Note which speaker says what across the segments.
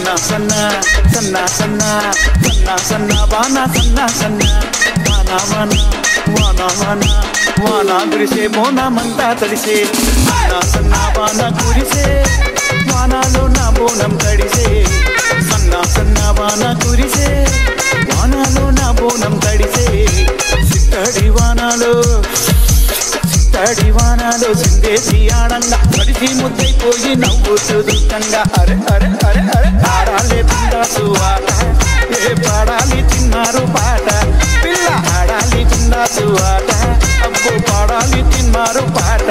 Speaker 1: సన్నా సన్నా సన్నా సన్నా సన్నా వాన సన్నా సన్నా వాన వాన వాన వాన వాన కురిసే బోనమంతా తడిసే సన్నా సన్నా వాన కురిసే వానలో నా బోనం తడిసే సన్నా సన్నా వాన కురిసే వానలో నా బోనం తడిసే సిట్టడి వానలో సిందేసి ఆడంగా తడిసి ముద్దైపోయి నవ్వుతూ దుఃఖంగా అరే అరే అరే అరే ఆడాలే బిందాసు ఆట ఏ పాడాలి తిన్నారు పాట పిల్ల ఆడాలి బిందాసు ఆట అబ్బో పాడాలి తిన్నారు పాట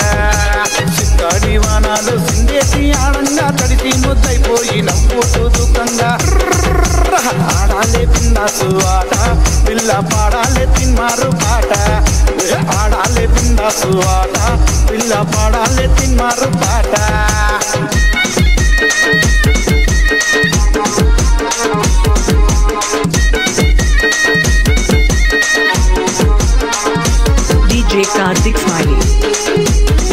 Speaker 1: సిట్టడి వానలో సిందేసి ఆడంగా తడిసి ముద్దైపోయి నవ్వుతూ దుఃఖంగా ఆడాలే బిందాసు ఆట పిల్ల పాడాలే తిన్నారు పాట ఆడాలే బిందాసు ఆట పిల్ల పాడాలే తిన్నారు పాట
Speaker 2: DJ Karthik Smiley.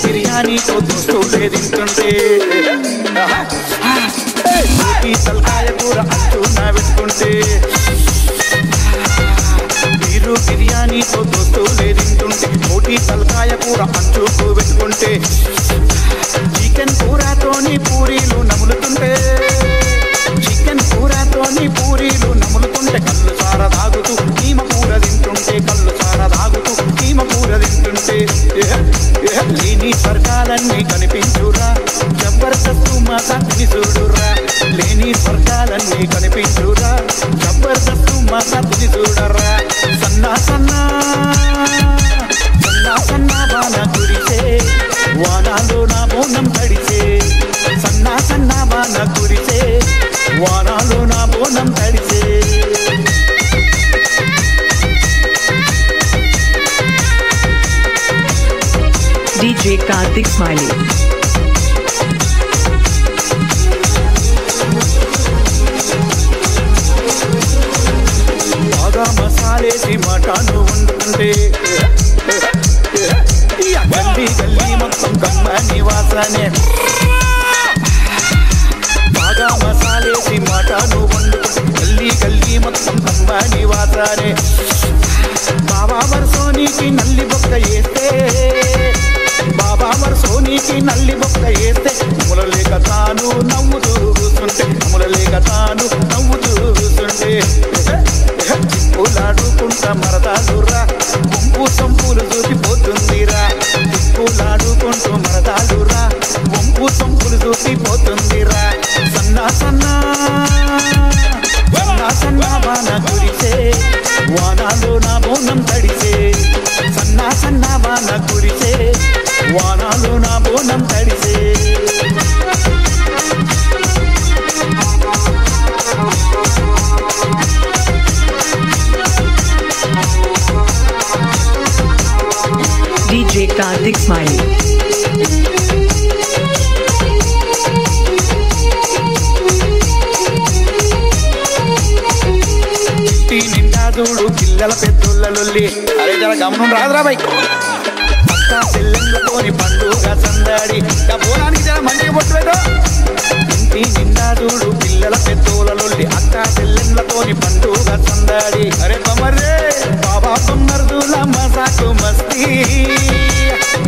Speaker 1: బిర్యానీతో దోస్తులే తింటుంటే తలకాయ కూర అంచున్నా పెట్టుకుంటే మీరు బిర్యానీతో దోస్తులే తింటుంటే కోటి తలకాయ కూర అంచుకు పెట్టుకుంటే చికెన్ కూరతోని పూరీలు నములుతుంటే చికెన్ కూరతోని పూరీలు నములుతుంటే కళ్ళు సార తాగుతూ కీమ కూర తింటుంటే కళ్ళు సార తాగుతూ కీమ కూర తింటుంటే లేని స్వర్గాలన్నీ కనిపించురా జబర్దస్తు మా సత్ని చూడురా లేని స్వర్గాలన్నీ కనిపించురా జబర్దస్తు మా సత్ని చూడరా సన్నా సన్నా సన్నా సన్నా వాన కురిసే వానలో నా బోనం తడిసే సన్నా సన్నా వాన కురిసే వానలో నా బోనం తడిసే
Speaker 2: DJ Karthik Smiley.
Speaker 1: బాగా మసాలేసి మటాను వండుతుంటే గల్లీ గల్లీ మొత్తం కమ్మని వాసనే బాగా మసాలేసి మటాను వండుతుంటే గల్లీ గల్లీ మొత్తం కమ్మని వాసనే బాబా వర్సోనికి నల్లి బొక్క వేస్తే బాబా వర్సోనికి నల్లి బొక్క వేస్తే ములలేక తాను నవ్వుతూ కూర్చుంటే ములలేక తాను నవ్వుతూ కూర్చుంటే చిప్పులాడుకుంటా మరదాలురా వంపు సొంపులు చూసిపోతుందిరా చిప్పులాడుకుంటూ మరదాలురా వంపు సొంపులు చూసిపోతుందిరా సన్నా సన్నా సన్నా సన్నా వాన కురిసే వానలో నా బోనం తడిసే సన్నా సన్నా వాన కురిసే వానలో నా బోనం తడిసే
Speaker 2: DJ Karthik Smiley.
Speaker 1: నిండా చూడు పిల్లల పెద్దోళ్ళొల్లి అరే జర గమనం రాదురా బై అక్క చెల్లెళ్ళతోని పండుగ సందడి పోనానికి జర మంచిగా పొట్టు పెట్టు ఇంటి నిండా చూడు పిల్లల పెద్దోళ్ళొల్లి అక్క చెల్లెళ్ళతోని పండుగ సందడి అరే బొమ్మర్రే బాబా బొమ్మర్దుల మసాకు మస్తీ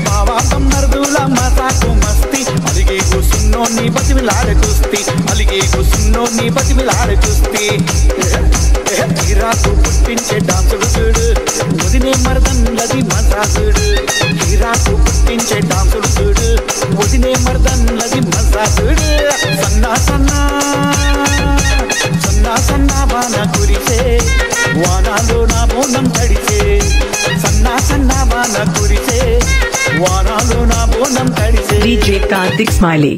Speaker 1: బాబా బొమ్మర్దుల మసాకు మస్తీ అలిగి కూసున్నోని బతిమిలాడే కుస్తీ అలిగి కూసున్నోని బతిమిలాడే కుస్తీ హీరాకు పుట్టించే డాన్సుడు చూడు వదినే మర్దన్లది మసాసుడు హీరాకు పుట్టించే డాన్సుడు చూడు వదినే మర్దన్లది మసాసుడు సన్నా సన్నా సన్నా సన్నా వాన కురిసే వానలో నా బోనం తడిసే సన్నా సన్నా వాన కురిసే వానలో నా బోనం తడిసే
Speaker 2: DJ Karthik Smiley.